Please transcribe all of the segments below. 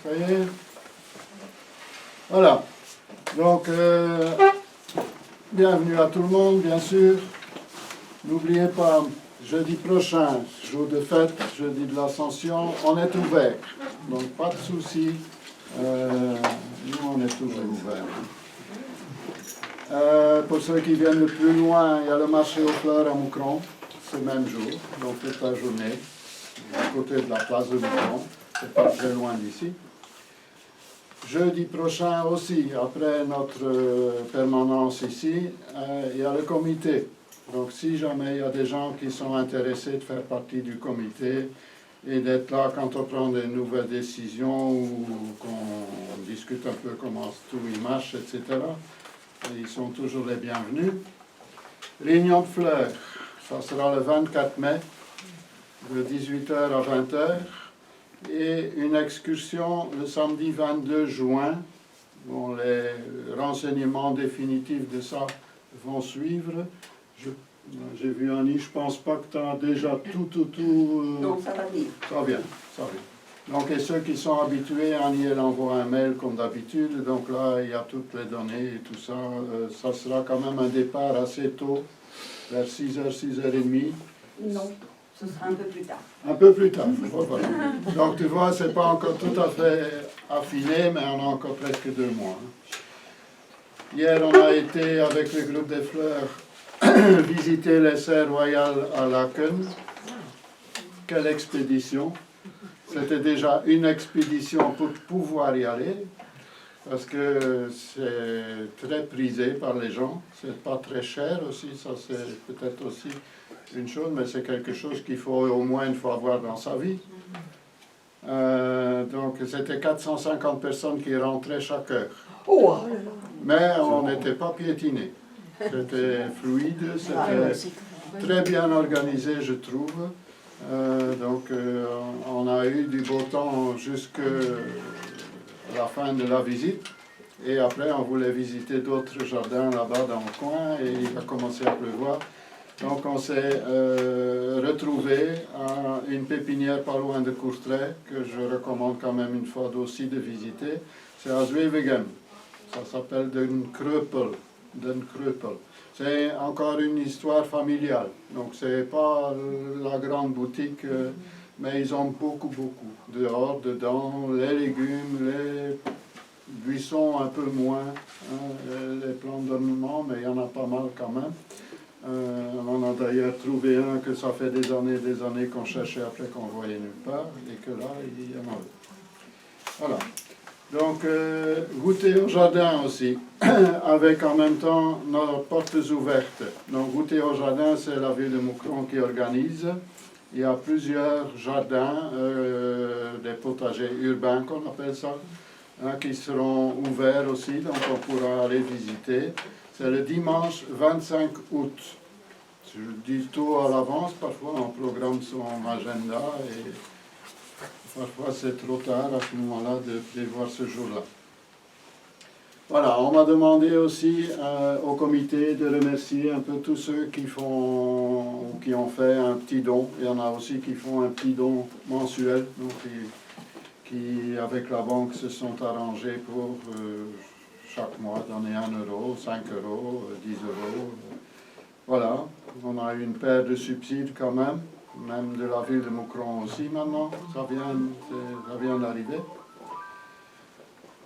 Ça y est. Voilà. Donc, bienvenue à tout le monde, bien sûr. N'oubliez pas, jeudi prochain, jour de fête, jeudi de l'Ascension, on est ouvert. Donc, pas de souci. Nous, on est toujours ouverts. Pour ceux qui viennent de plus loin, il y a le marché aux fleurs à Moucron, ce même jour, donc toute la journée, à côté de la place de Moucron, c'est pas très loin d'ici. Jeudi prochain aussi, après notre permanence ici, il y a le comité. Donc si jamais il y a des gens qui sont intéressés de faire partie du comité et d'être là quand on prend des nouvelles décisions ou qu'on discute un peu comment tout y marche, etc., ils sont toujours les bienvenus. Réunion de fleurs, ça sera le 24 mai, de 18h à 20h. Et une excursion le samedi 22 juin. Bon, les renseignements définitifs de ça vont suivre. J'ai vu Annie, je pense pas que tu as déjà tout. Non, ça va venir. Ça vient. Donc, et ceux qui sont habitués, Annie, elle envoie un mail comme d'habitude. Donc là, il y a toutes les données et tout ça. Ça sera quand même un départ assez tôt, vers 6h, 6h30. Non. Ce sera un peu plus tard. Un peu plus tard, voilà. Donc tu vois, c'est pas encore tout à fait affiné, mais on a encore presque 2 mois. Hier, on a été, avec le groupe des fleurs, visiter les serres royales à Laken. Quelle expédition! C'était déjà une expédition pour pouvoir y aller, parce que c'est très prisé par les gens. C'est pas très cher aussi, ça c'est peut-être aussi une chose, mais c'est quelque chose qu'il faut au moins une fois avoir dans sa vie. Donc c'était 450 personnes qui rentraient chaque heure. Mais on n'était pas piétinés. C'était fluide, c'était très bien organisé, je trouve. Donc on a eu du beau temps jusqu'à la fin de la visite. Et après, on voulait visiter d'autres jardins là-bas dans le coin et il a commencé à pleuvoir. Donc on s'est retrouvé à une pépinière pas loin de Courtrai, que je recommande quand même une fois aussi de visiter. C'est à Zwevegem. Ça s'appelle Den Kreupel. C'est encore une histoire familiale. Donc c'est pas la grande boutique, mais ils ont beaucoup. Dehors, dedans, les légumes, les buissons un peu moins, les plantes d'ornement, mais il y en a pas mal quand même. On a d'ailleurs trouvé un que ça fait des années qu'on cherchait après qu'on voyait nulle part, et que là, il y en a. Voilà. Donc, goûter au jardin aussi, avec en même temps nos portes ouvertes. Donc, goûter au jardin, c'est la ville de Moucron qui organise. Il y a plusieurs jardins, des potagers urbains qu'on appelle ça, qui seront ouverts aussi, donc on pourra aller visiter. C'est le dimanche 25 août. Je dis tout à l'avance, parfois on programme son agenda et parfois c'est trop tard à ce moment-là de prévoir ce jour-là. Voilà, on m'a demandé aussi au comité de remercier un peu tous ceux qui ont fait un petit don. Il y en a aussi qui font un petit don mensuel, donc qui avec la banque se sont arrangés pour chaque mois donner 1 euro, 5 euros, 10 euros. Voilà, on a une paire de subsides quand même de la ville de Moucron aussi maintenant, ça vient d'arriver.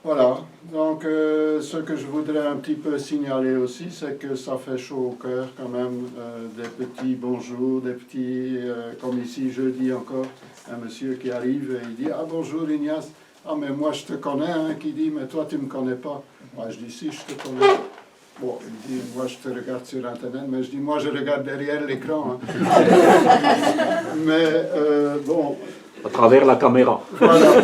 Voilà, donc ce que je voudrais un petit peu signaler aussi, c'est que ça fait chaud au cœur quand même, des petits bonjours, des petits, comme ici jeudi encore, un monsieur qui arrive et il dit « Ah bonjour Ignace, ah mais moi je te connais », qui dit « Mais toi tu me connais pas ». Moi je dis « Si, je te connais ». Bon, il dit « Moi je te regarde sur internet », mais je dis « Moi je regarde derrière l'écran ». Mais bon... À travers la caméra. Voilà.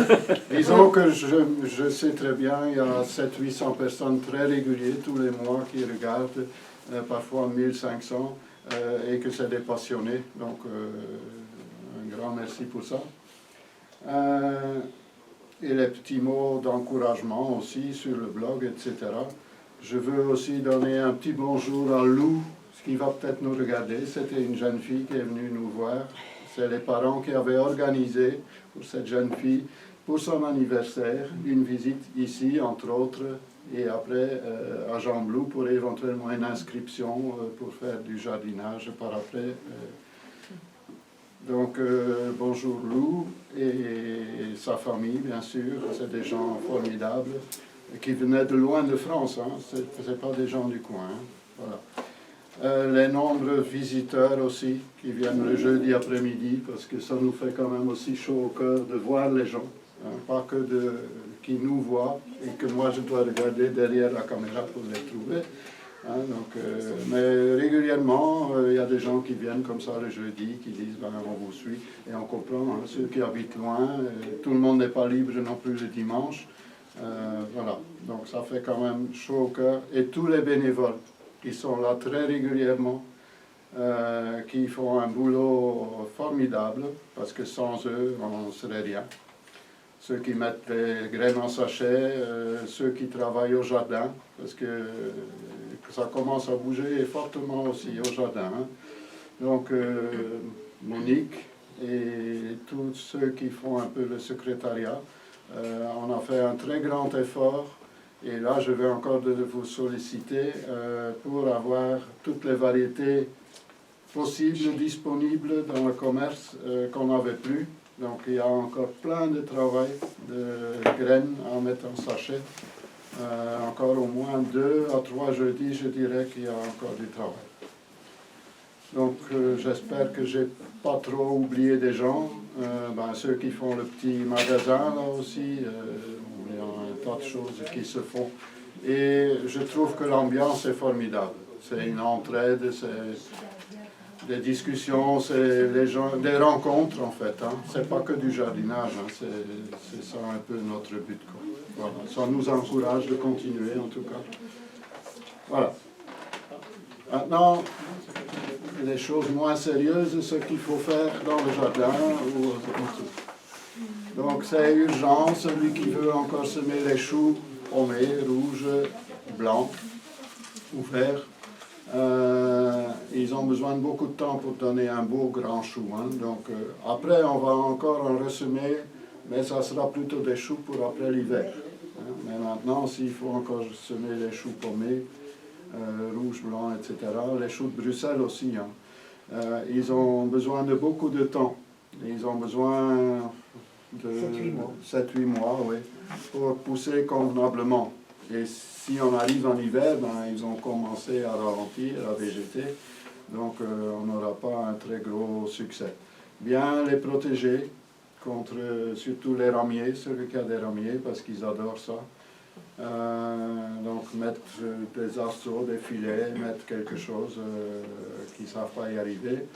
Disons que je sais très bien, il y a 700-800 personnes très régulières tous les mois qui regardent, parfois 1500, et que c'est des passionnés. Donc, un grand merci pour ça. Et les petits mots d'encouragement aussi sur le blog, etc. Je veux aussi donner un petit bonjour à Lou, qui va peut-être nous regarder. C'était une jeune fille qui est venue nous voir C'est les parents qui avaient organisé pour cette jeune fille, pour son anniversaire, une visite ici, entre autres, et après à Gembloux pour éventuellement une inscription pour faire du jardinage par après. Donc bonjour Lou et sa famille, bien sûr, c'est des gens formidables qui venaient de loin de France, hein. C'est pas des gens du coin. Hein. Voilà. Les nombreux visiteurs aussi qui viennent le jeudi après-midi, parce que ça nous fait quand même aussi chaud au cœur de voir les gens, hein, pas que qui nous voient et que moi je dois regarder derrière la caméra pour les trouver. Hein, donc, mais régulièrement, il y a des gens qui viennent comme ça le jeudi, qui disent ben, on vous suit, et on comprend, hein, ceux qui habitent loin, tout le monde n'est pas libre non plus le dimanche. Voilà, donc ça fait quand même chaud au cœur. Et tous les bénévoles qui sont là très régulièrement, qui font un boulot formidable, parce que sans eux, on ne serait rien. Ceux qui mettent les graines en sachet, ceux qui travaillent au jardin, parce que ça commence à bouger fortement aussi au jardin. Hein. Donc Monique et tous ceux qui font un peu le secrétariat, on a fait un très grand effort. Et là, je vais encore vous solliciter pour avoir toutes les variétés possibles, disponibles dans le commerce qu'on n'avait plus. Donc il y a encore plein de travail de graines à mettre en sachet. Encore au moins 2 à 3 jeudis, je dirais qu'il y a encore du travail. Donc j'espère que je n'ai pas trop oublié des gens. Ceux qui font le petit magasin là aussi, il y a un tas de choses qui se font. Et je trouve que l'ambiance est formidable. C'est une entraide, c'est des discussions, c'est les gens, des rencontres en fait. Hein. C'est pas que du jardinage, hein. C'est ça un peu notre but. Quoi. Voilà. Ça nous encourage de continuer en tout cas. Voilà. Maintenant, les choses moins sérieuses, ce qu'il faut faire dans le jardin ou tout. Donc c'est urgent, celui qui veut encore semer les choux paumés, rouges, blancs ou verts. Ils ont besoin de beaucoup de temps pour donner un beau grand chou. Hein. Donc après on va encore en ressemer, mais ça sera plutôt des choux pour après l'hiver. Hein. Mais maintenant s'il faut encore semer les choux paumés, rouges, blancs, etc., les choux de Bruxelles aussi, hein. Ils ont besoin de beaucoup de temps. Ils ont besoin de 7-8 mois, oui, pour pousser convenablement. Et si on arrive en hiver, ils ont commencé à ralentir, à végéter, donc on n'aura pas un très gros succès. Bien les protéger contre surtout les ramiers, celui qui a des ramiers, parce qu'ils adorent ça. Donc mettre des assauts, des filets, mettre quelque chose qui ne savent pas y arriver.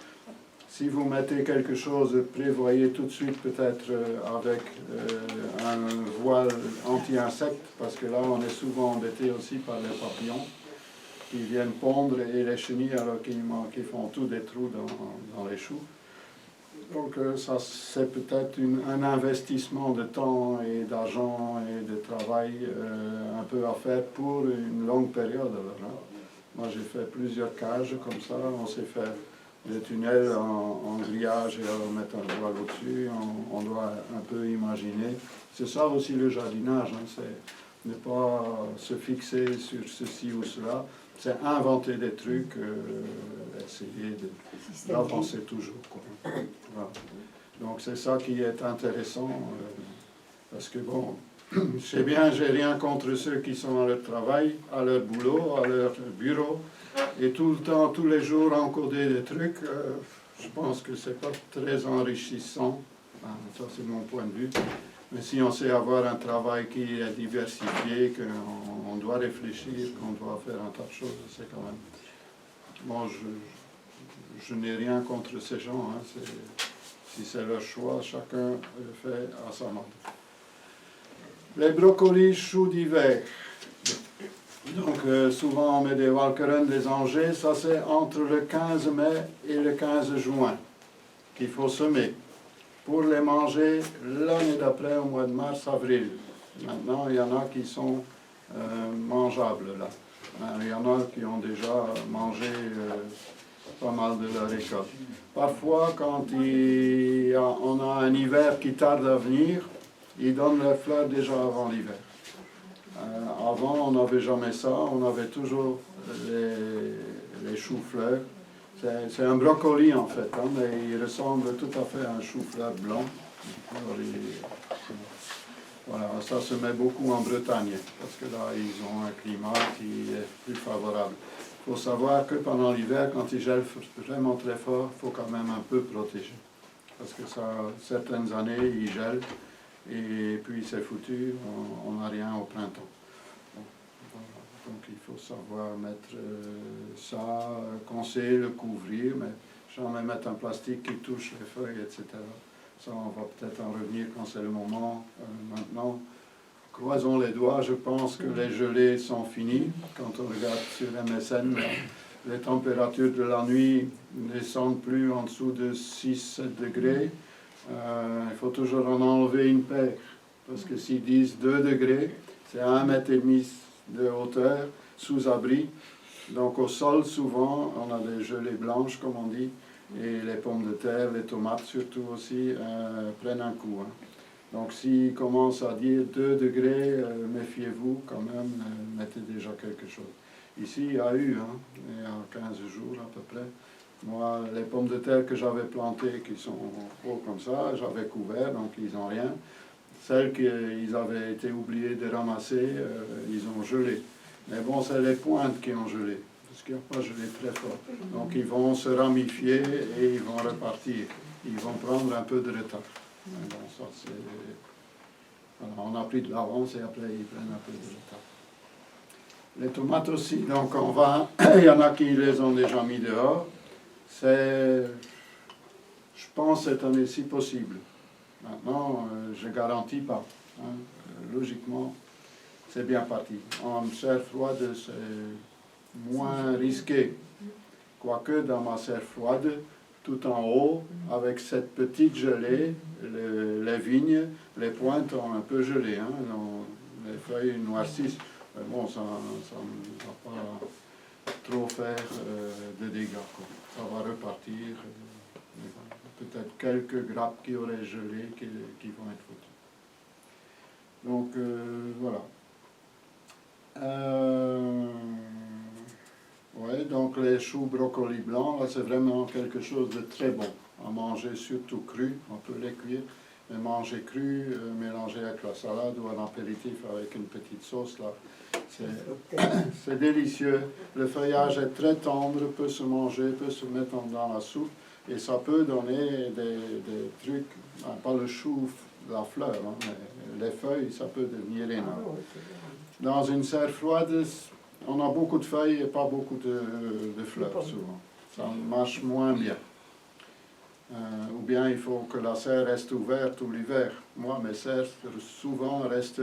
Si vous mettez quelque chose, prévoyez tout de suite peut-être avec un voile anti-insectes, parce que là on est souvent embêté aussi par les papillons qui viennent pondre et les chenilles alors qui font tous des trous dans les choux. Donc ça c'est peut-être un investissement de temps et d'argent et de travail un peu à faire pour une longue période. Alors, hein. Moi j'ai fait plusieurs cages comme ça, on s'est fait des tunnels en grillage et on met un voile au-dessus, on doit un peu imaginer. C'est ça aussi le jardinage, hein, c'est ne pas se fixer sur ceci ou cela, c'est inventer des trucs, essayer d'avancer toujours. Quoi. Voilà. Donc c'est ça qui est intéressant, parce que bon, je sais bien, j'ai rien contre ceux qui sont à leur travail, à leur boulot, à leur bureau, et tout le temps, tous les jours encoder des trucs, je pense que c'est pas très enrichissant, enfin, ça c'est mon point de vue. Mais si on sait avoir un travail qui est diversifié, qu'on doit réfléchir, qu'on doit faire un tas de choses, c'est quand même... Bon, je n'ai rien contre ces gens, hein, si c'est leur choix, chacun le fait à sa manière. Les brocolis choux d'hiver. Donc souvent on met des Walkeren, des Angers, ça c'est entre le 15 mai et le 15 juin qu'il faut semer. Pour les manger l'année d'après, au mois de mars-avril. Maintenant, il y en a qui sont mangeables là. Il y en a qui ont déjà mangé pas mal de la récolte. Parfois, quand on a un hiver qui tarde à venir, ils donnent leurs fleurs déjà avant l'hiver. Avant, on n'avait jamais ça, on avait toujours les choux-fleurs. C'est un brocoli en fait, hein, mais il ressemble tout à fait à un chou-fleur blanc. Voilà, ça se met beaucoup en Bretagne, parce que là, ils ont un climat qui est plus favorable. Il faut savoir que pendant l'hiver, quand il gèle vraiment très fort, il faut quand même un peu protéger. Parce que ça, certaines années, il gèle, et puis c'est foutu, on n'a rien au printemps. Donc il faut savoir mettre ça, conseiller le couvrir, mais jamais mettre un plastique qui touche les feuilles, etc. Ça, on va peut-être en revenir quand c'est le moment. Maintenant, croisons les doigts, je pense que les gelées sont finies. Quand on regarde sur MSN, les températures de la nuit ne descendent plus en dessous de 6-7 degrés. Il faut toujours en enlever une paire, parce que s'ils disent 2 degrés, c'est à 1,5 mètre de hauteur, sous abri. Donc au sol, souvent, on a des gelées blanches, comme on dit, et les pommes de terre, les tomates surtout aussi, prennent un coup. Hein. Donc s'ils commencent à dire 2 degrés, méfiez-vous quand même, mettez déjà quelque chose. Ici, il y a eu, hein, il y a 15 jours à peu près, moi, les pommes de terre que j'avais plantées, qui sont hauts comme ça, j'avais couvert, donc ils n'ont rien. Celles qu'ils avaient été oubliés de ramasser, ils ont gelé. Mais bon, c'est les pointes qui ont gelé, parce qu'il n'y a pas gelé très fort. Donc ils vont se ramifier et ils vont repartir. Ils vont prendre un peu de retard. Mais bon, ça c'est... Voilà, on a pris de l'avance et après ils prennent un peu de retard. Les tomates aussi, donc on va... Il y en a qui les ont déjà mis dehors. C'est... Je pense cette année-ci possible. Maintenant, je ne garantis pas. Hein. Logiquement, c'est bien parti. En serre froide, c'est moins risqué. Quoique dans ma serre froide, tout en haut, avec cette petite gelée, les vignes, les pointes ont un peu gelé. Hein. Les feuilles noircissent. Mais bon, ça ne va pas trop faire de dégâts. Quoi. Ça va repartir. Peut-être quelques grappes qui auraient gelé qui vont être foutues. Donc voilà. Ouais, donc les choux brocolis blancs, là c'est vraiment quelque chose de très bon à manger, surtout cru. On peut les cuire, mais manger cru, mélanger avec la salade ou un apéritif avec une petite sauce, là, c'est délicieux. Le feuillage est très tendre, peut se manger, peut se mettre dans la soupe. Et ça peut donner des trucs, pas le chou, la fleur, hein, mais les feuilles, ça peut devenir énorme. Dans une serre froide, on a beaucoup de feuilles et pas beaucoup de fleurs, souvent. Ça marche moins bien. Ou bien il faut que la serre reste ouverte tout l'hiver. Moi, mes serres, souvent, restent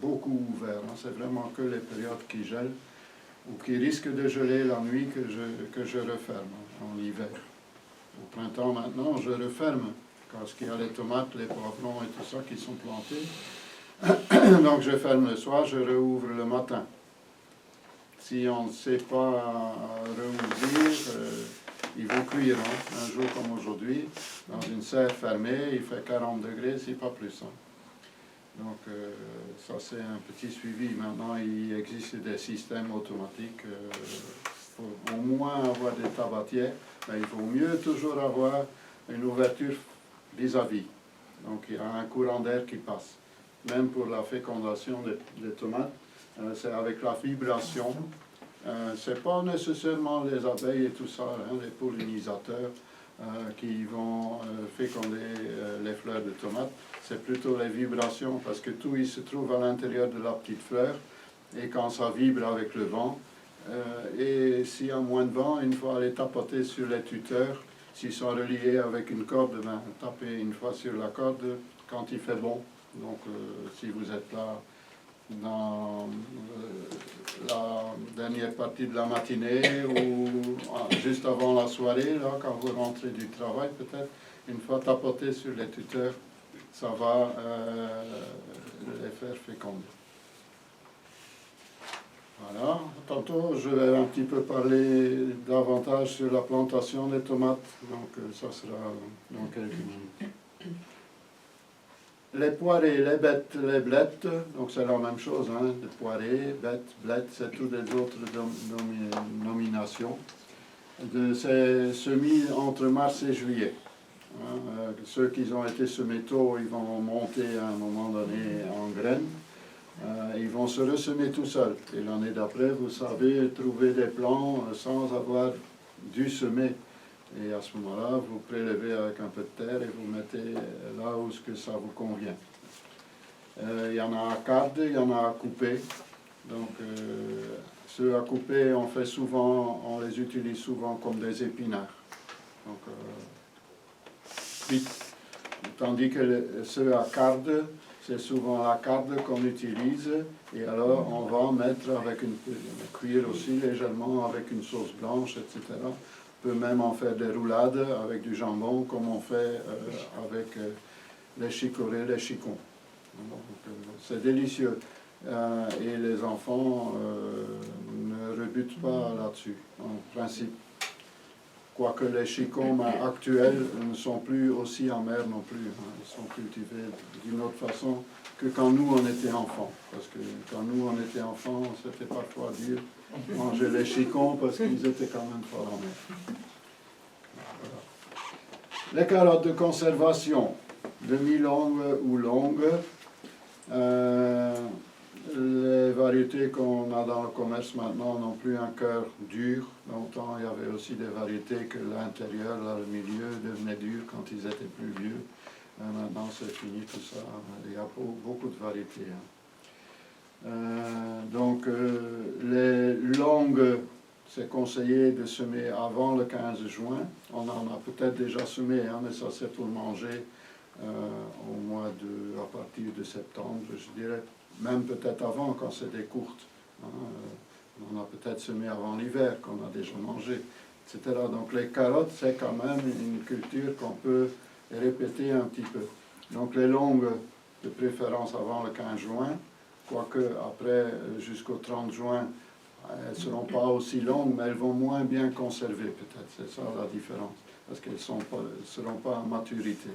beaucoup ouvertes. Hein. C'est vraiment que les périodes qui gèlent ou qui risquent de geler la nuit que je referme en hiver. Au printemps maintenant, je referme, parce qu'il y a les tomates, les poivrons et tout ça qui sont plantés. Donc je ferme le soir, je rouvre le matin. Si on ne sait pas rouvrir, ils vont cuire. Hein. Un jour comme aujourd'hui, dans une serre fermée, il fait 40 degrés, si pas plus. Hein. Donc ça c'est un petit suivi. Maintenant, il existe des systèmes automatiques. Faut au moins avoir des tabatières. Mais il vaut mieux toujours avoir une ouverture vis-à-vis. Donc il y a un courant d'air qui passe. Même pour la fécondation des tomates, c'est avec la vibration. C'est pas nécessairement les abeilles et tout ça, hein, les pollinisateurs qui vont féconder les fleurs de tomates. C'est plutôt les vibrations, parce que tout il se trouve à l'intérieur de la petite fleur. Et quand ça vibre avec le vent, et s'il y a moins de vent, une fois aller tapoter sur les tuteurs, s'ils sont reliés avec une corde, ben, tapez une fois sur la corde quand il fait bon. Donc si vous êtes là dans la dernière partie de la matinée ou juste avant la soirée, là, quand vous rentrez du travail peut-être, une fois tapoter sur les tuteurs, ça va les faire féconder. Voilà. Tantôt, je vais un petit peu parler davantage sur la plantation des tomates. Donc, ça sera dans quelques minutes. Les poirées, les bêtes, les blettes, donc c'est la même chose, hein, les poirées, bêtes, blettes, c'est toutes les autres nominations. C'est semis entre mars et juillet. Hein, ceux qui ont été semés tôt, ils vont monter à un moment donné en graines. Ils vont se ressemer tout seuls. Et l'année d'après, vous savez trouver des plants sans avoir dû semer. Et à ce moment-là, vous prélevez avec un peu de terre et vous mettez là où ça vous convient. Il y en a à carde, il y en a à couper. Donc, ceux à couper, on les utilise souvent comme des épinards. Donc, tandis que ceux à carde, c'est souvent la carde qu'on utilise. Et alors, on va mettre cuire aussi légèrement avec une sauce blanche, etc. On peut même en faire des roulades avec du jambon, comme on fait avec les chicorées, les chicons. C'est délicieux. Et les enfants ne rebutent pas là-dessus, en principe. Quoique les chicons actuels ne sont plus aussi amers non plus. Ils sont cultivés d'une autre façon que quand nous on était enfants. Parce que quand nous on était enfants, c'était parfois dur manger les chicons parce qu'ils étaient quand même fort amers. Voilà. Les carottes de conservation, demi-longues ou longues. Les variétés qu'on a dans le commerce maintenant n'ont plus un cœur dur. Longtemps, il y avait aussi des variétés que l'intérieur, là, le milieu, devenait dur quand ils étaient plus vieux. Maintenant, c'est fini tout ça. Il y a beaucoup de variétés. Les longues, c'est conseillé de semer avant le 15 juin. On en a peut-être déjà semé, mais ça c'est pour manger à partir de septembre, je dirais. Même peut-être avant, quand c'était courtes. On a peut-être semé avant l'hiver, qu'on a déjà mangé, etc. Donc les carottes, c'est quand même une culture qu'on peut répéter un petit peu. Donc les longues, de préférence avant le 15 juin, quoique après, jusqu'au 30 juin, elles ne seront pas aussi longues, mais elles vont moins bien conserver peut-être. C'est ça la différence, parce qu'elles ne seront pas à maturité.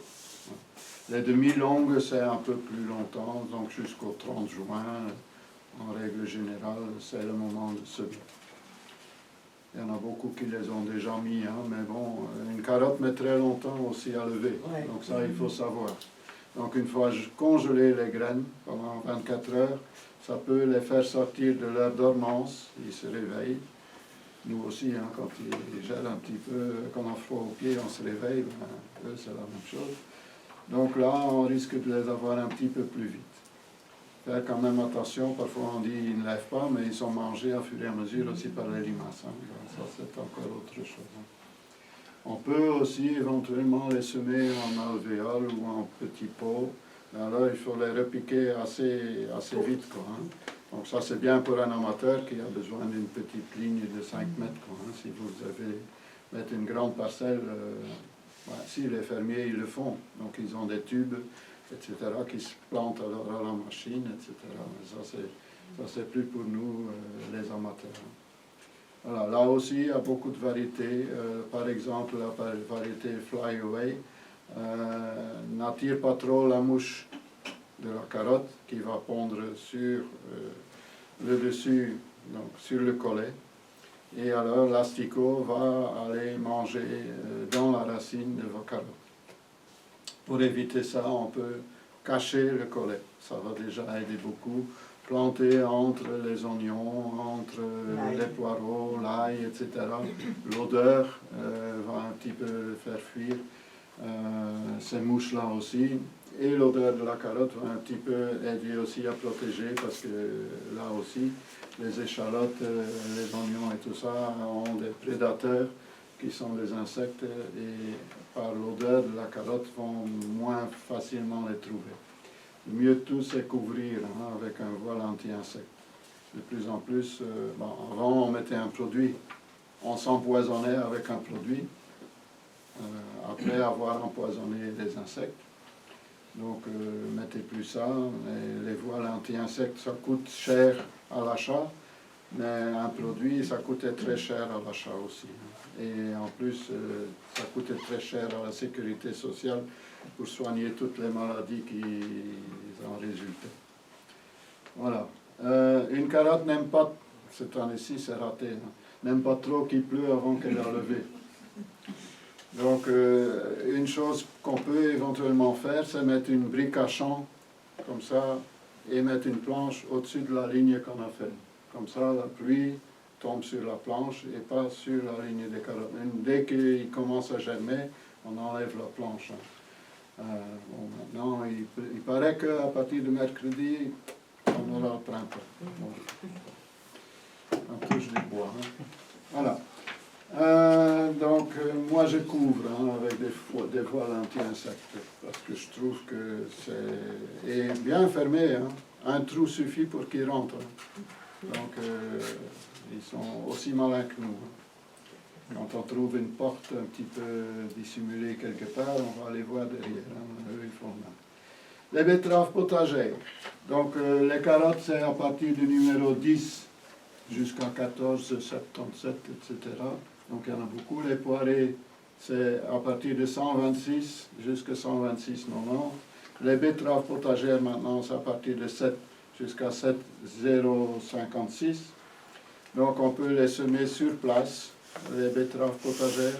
Les demi-longues, c'est un peu plus longtemps, donc jusqu'au 30 juin, en règle générale, c'est le moment de semer. Il y en a beaucoup qui les ont déjà mis, mais bon, une carotte met très longtemps aussi à lever, donc ça, il faut savoir. Donc une fois congelées les graines pendant 24 heures, ça peut les faire sortir de leur dormance, ils se réveillent. Nous aussi, quand ils gèlent un petit peu, quand on a froid aux pieds, on se réveille, eux, c'est la même chose. Donc là, on risque de les avoir un petit peu plus vite. Faire quand même attention, parfois on dit ils ne lèvent pas, mais ils sont mangés à fur et à mesure aussi par les limaces. Ça, c'est encore autre chose. On peut aussi éventuellement les semer en alvéole ou en petits pots. Alors il faut les repiquer assez vite. Donc ça, c'est bien pour un amateur qui a besoin d'une petite ligne de 5 mètres. Si vous mettez une grande parcelle, si les fermiers ils le font, donc ils ont des tubes, etc., qui se plantent alors à la machine, etc. Ça c'est plus pour nous, les amateurs. Voilà, là aussi, il y a beaucoup de variétés. Par exemple, la variété Fly Away n'attire pas trop la mouche de la carotte qui va pondre sur le dessus, donc sur le collet. Et alors l'asticot va aller manger dans la racine de vos carottes. Pour éviter ça, on peut cacher le collet. Ça va déjà aider beaucoup. Planter entre les oignons, entre les poireaux, l'ail, etc. L'odeur va un petit peu faire fuir ces mouches-là aussi. Et l'odeur de la carotte va un petit peu aider aussi à protéger parce que là aussi, les échalotes, les oignons et tout ça ont des prédateurs qui sont les insectes et par l'odeur de la carotte vont moins facilement les trouver. Le mieux de tout, c'est couvrir avec un voile anti-insecte. De plus en plus, avant on mettait un produit, on s'empoisonnait avec un produit, après avoir empoisonné les insectes. Donc, mettez plus ça, les voiles anti-insectes, ça coûte cher à l'achat, Mais un produit, ça coûtait très cher à l'achat aussi. Et en plus, ça coûtait très cher à la sécurité sociale pour soigner toutes les maladies qui en résultaient. Voilà. Une carotte n'aime pas, cette année-ci c'est raté, hein, n'aime pas trop qu'il pleut avant qu'elle a levé. Donc une chose qu'on peut éventuellement faire, c'est mettre une brique à champ, comme ça, et mettre une planche au-dessus de la ligne qu'on a faite. Comme ça, la pluie tombe sur la planche et pas sur la ligne des carottes. Et dès qu'il commence à germer, on enlève la planche. Bon, maintenant, il paraît qu'à partir de mercredi, on aura le printemps. Bon. On touche du bois. Hein. Voilà. Donc, moi je couvre avec des voiles anti-insectes parce que je trouve que c'est et bien fermé. Hein. Un trou suffit pour qu'ils rentrent. Donc, ils sont aussi malins que nous. Quand on trouve une porte un petit peu dissimulée quelque part, on va les voir derrière. Hein. Eux, ils font mal. Les betteraves potagères. Donc, les carottes, c'est à partir du numéro 10 jusqu'à 14, 77, etc. Donc il y en a beaucoup. Les poirées, c'est à partir de 126 jusqu'à 126,90. Les betteraves potagères, maintenant, c'est à partir de 7 jusqu'à 7,056. Donc on peut les semer sur place, les betteraves potagères,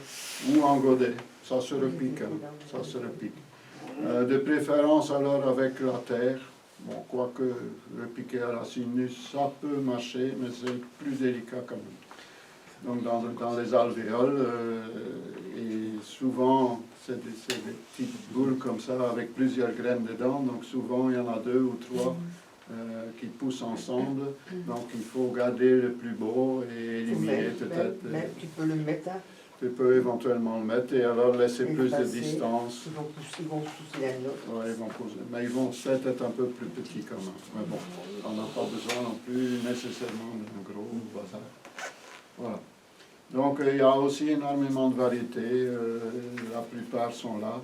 ou en godet. Ça se repique. Hein. Ça se repique. De préférence alors avec la terre. Bon, quoique repiquer à la sinus, ça peut marcher, mais c'est plus délicat quand même. Donc dans les alvéoles, et souvent c'est des petites boules comme ça avec plusieurs graines dedans, donc souvent il y en a 2 ou 3 qui poussent ensemble, donc il faut garder le plus beau et éliminer peut-être. Tu peux le mettre. Tu peux éventuellement le mettre et alors laisser plus de distance. Ils vont pousser la note. Oui, ils vont pousser. Mais ils vont peut-être être un peu plus petits quand même. Mais bon, on n'a pas besoin non plus nécessairement d'un gros bazar. Voilà. Donc il y a aussi énormément de variétés. La plupart sont là.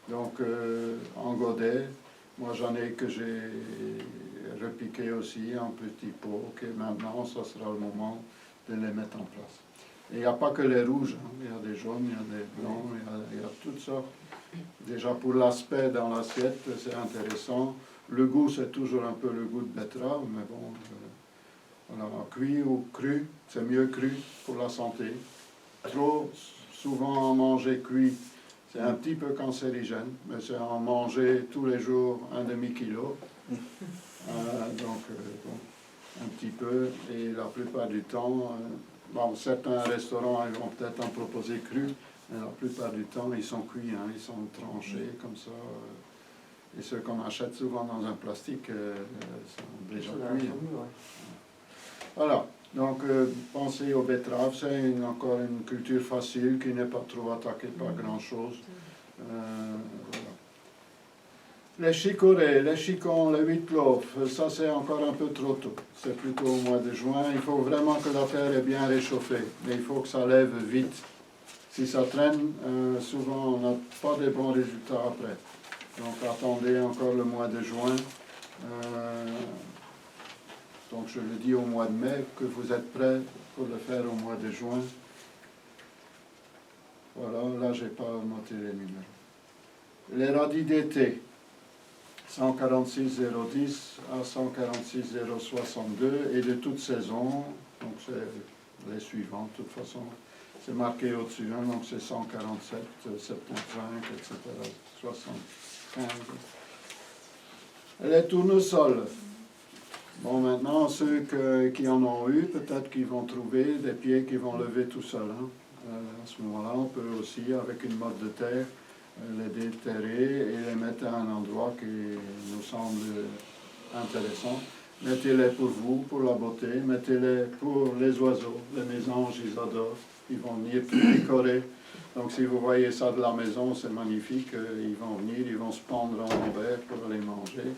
Voilà. Donc en godet, moi j'en ai que j'ai repiqué aussi en petits pots. Ok, maintenant, ça sera le moment de les mettre en place. Et il n'y a pas que les rouges, hein. Il y a des jaunes, il y a des blancs, il y a toutes sortes. Déjà pour l'aspect dans l'assiette, c'est intéressant. Le goût, c'est toujours un peu le goût de betterave, mais bon, voilà, cuit ou cru, c'est mieux cru pour la santé. Trop souvent en manger cuit, c'est un petit peu cancérigène, mais c'est en manger tous les jours un demi-kilo. Donc, un petit peu, et la plupart du temps, bon, certains restaurants ils vont peut-être en proposer cru, mais la plupart du temps ils sont cuits, hein, ils sont tranchés comme ça. Et ceux qu'on achète souvent dans un plastique sont déjà cuits. Hein. Voilà, donc pensez aux betteraves, c'est encore une culture facile qui n'est pas trop attaquée par grand-chose. Voilà. Les chicorées, les chicons, les huitloaf, ça c'est encore un peu trop tôt. C'est plutôt au mois de juin. Il faut vraiment que la terre est bien réchauffée. Mais il faut que ça lève vite. Si ça traîne, souvent on n'a pas de bons résultats après. Donc attendez encore le mois de juin. Donc je le dis au mois de mai, que vous êtes prêts pour le faire au mois de juin. Voilà, là j'ai pas noté les numéros. Les radis d'été. 146,010 à 146,062 et de toute saison, donc c'est les suivants de toute façon, c'est marqué au-dessus, hein, donc c'est 147, 75, etc., 75. Les tournesols, bon maintenant ceux qui en ont eu, peut-être qu'ils vont trouver des pieds qui vont lever tout seuls. Hein. À ce moment-là, on peut aussi, avec une motte de terre, les déterrer et les mettre à un endroit qui nous semble intéressant. Mettez-les pour vous, pour la beauté, mettez-les pour les oiseaux, les mésanges, ils adorent, ils vont venir picorer. Donc si vous voyez ça de la maison, c'est magnifique, ils vont venir, ils vont se pendre en hiver pour aller manger.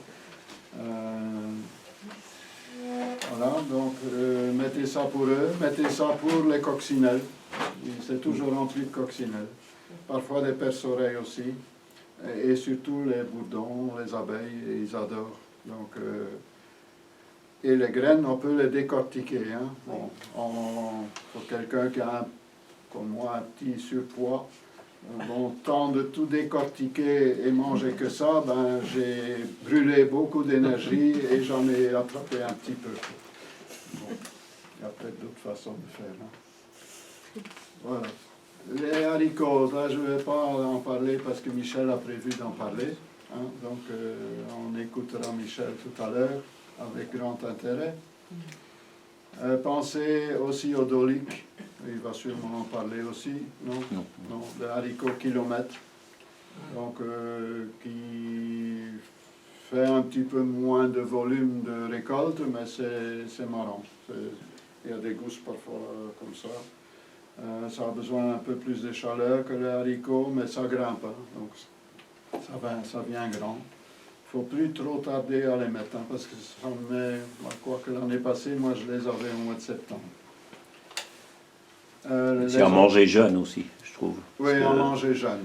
Voilà, donc mettez ça pour eux, mettez ça pour les coccinelles, c'est toujours rempli de coccinelles. Parfois des perce-oreilles aussi, et surtout les bourdons, les abeilles, ils adorent. Donc Et les graines, on peut les décortiquer. Hein. Bon, pour quelqu'un qui a, comme moi, un petit surpoids, bon, tant de tout décortiquer et manger que ça, ben, j'ai brûlé beaucoup d'énergie et j'en ai attrapé un petit peu. Bon, il y a peut-être d'autres façons de faire. Hein. Voilà. Les haricots, là je ne vais pas en parler parce que Michel a prévu d'en parler. Hein. Donc on écoutera Michel tout à l'heure avec grand intérêt. Pensez aussi au dolic. Il va sûrement en parler aussi, non? Non, le haricot kilomètre, donc qui fait un petit peu moins de volume de récolte, mais c'est marrant. Il y a des gousses parfois comme ça. Ça a besoin un peu plus de chaleur que le haricot, mais ça grimpe, hein, donc ça vient grand. Il ne faut plus trop tarder à les mettre, hein, parce que ça met, quoi que l'année passée, moi je les avais au mois de septembre. C'est à manger jeune aussi, je trouve. Oui, à manger jeune.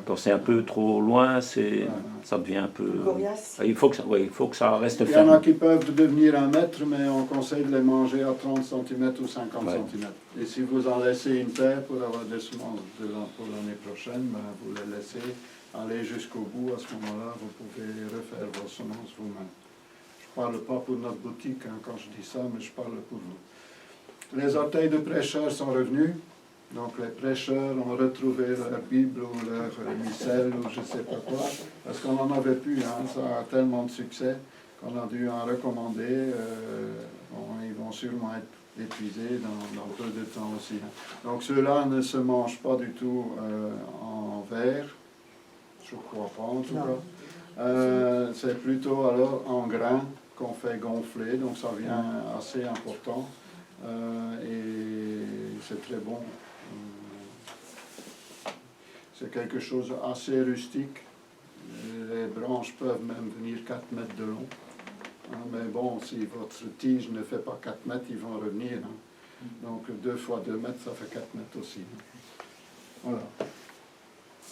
Quand c'est un peu trop loin, ça devient un peu... Coriace. Il faut que ça reste Il y en a ferme. qui peuvent devenir 1 mètre, mais on conseille de les manger à 30 cm ou 50 cm. Et si vous en laissez une paire pour avoir des semences pour l'année prochaine, ben, vous les laissez aller jusqu'au bout. À ce moment-là, vous pouvez refaire vos semences vous-même. Je ne parle pas pour notre boutique hein, quand je dis ça, mais je parle pour vous. Les orteils de prêcheurs sont revenus. Donc les prêcheurs ont retrouvé leur Bible ou leur missel ou je ne sais pas quoi, parce qu'on n'en avait plus, hein, ça a tellement de succès qu'on a dû en recommander. Ils vont sûrement être épuisés dans peu de temps aussi. Hein. Donc ceux-là ne se mangent pas du tout en verre, je ne crois pas en tout cas. C'est plutôt alors en grains qu'on fait gonfler, donc ça vient assez important et c'est très bon. C'est quelque chose assez rustique. Les branches peuvent même venir 4 mètres de long. Hein, mais bon, si votre tige ne fait pas 4 mètres, ils vont revenir. Hein. Donc 2 fois 2 mètres, ça fait 4 mètres aussi. Voilà.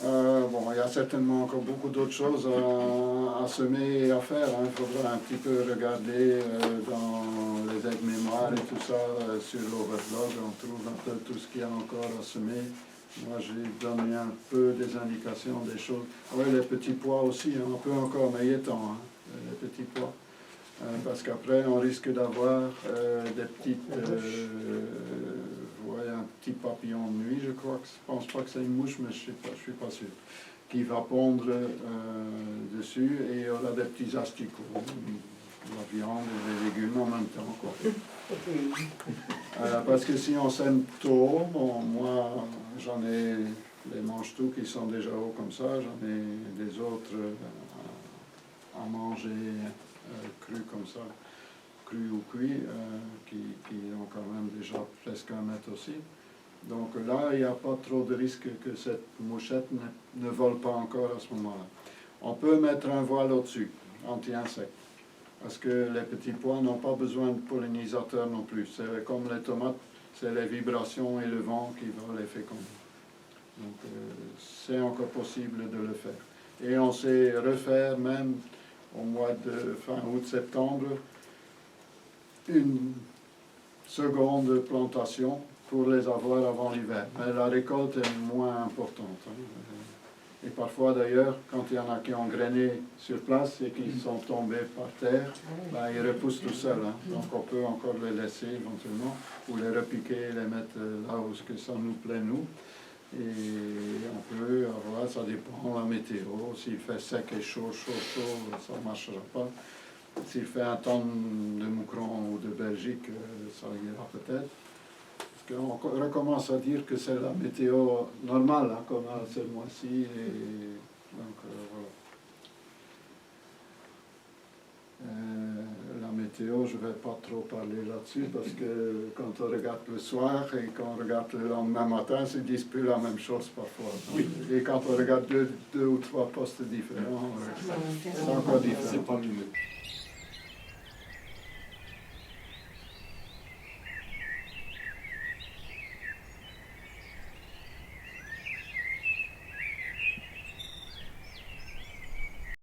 Bon, il y a certainement encore beaucoup d'autres choses à semer et à faire. Hein. Il faudra un petit peu regarder dans les aides-mémoires et tout ça, sur l'overblog. On trouve un peu tout ce qu'il y a encore à semer. Moi, j'ai donné un peu des indications, des choses. Oui, les petits pois aussi, hein, on peut encore meilletant, hein, les petits pois. Parce qu'après, on risque d'avoir des petites... vous voyez, un petit papillon de nuit, je crois. Je ne pense pas que c'est une mouche, mais je ne suis pas sûr. Qui va pondre dessus et il y aura des petits asticots. La viande et les légumes en même temps, quoi. Parce que si on sème tôt, bon, moi j'en ai les mange-tout qui sont déjà hauts comme ça, j'en ai des autres à manger cru comme ça, cru ou cuit, qui ont quand même déjà presque 1 mètre aussi. Donc là, il n'y a pas trop de risque que cette mouchette ne vole pas encore à ce moment-là. On peut mettre un voile au-dessus, anti-insecte. Parce que les petits pois n'ont pas besoin de pollinisateurs non plus. C'est comme les tomates, c'est les vibrations et le vent qui vont les féconder. Donc c'est encore possible de le faire. Et on sait refaire même au mois de fin août-septembre une seconde plantation pour les avoir avant l'hiver. Mais la récolte est moins importante. Hein. Et parfois d'ailleurs, quand il y en a qui ont grainé sur place et qui sont tombés par terre, ben, ils repoussent tout seuls. Hein. Donc on peut encore les laisser éventuellement, ou les repiquer et les mettre là où ça nous plaît nous. Et on peut avoir, ça dépend de la météo, s'il fait sec et chaud, ça ne marchera pas. S'il fait un temps de Moucron ou de Belgique, ça ira peut-être. On recommence à dire que c'est la météo normale hein, qu'on a ce mois-ci. Et donc, voilà. La météo, je ne vais pas trop parler là-dessus parce que quand on regarde le soir et quand on regarde le lendemain matin, ils ne disent plus la même chose parfois. Oui. Et quand on regarde deux ou trois postes différents, c'est encore différent. C'est pas mieux.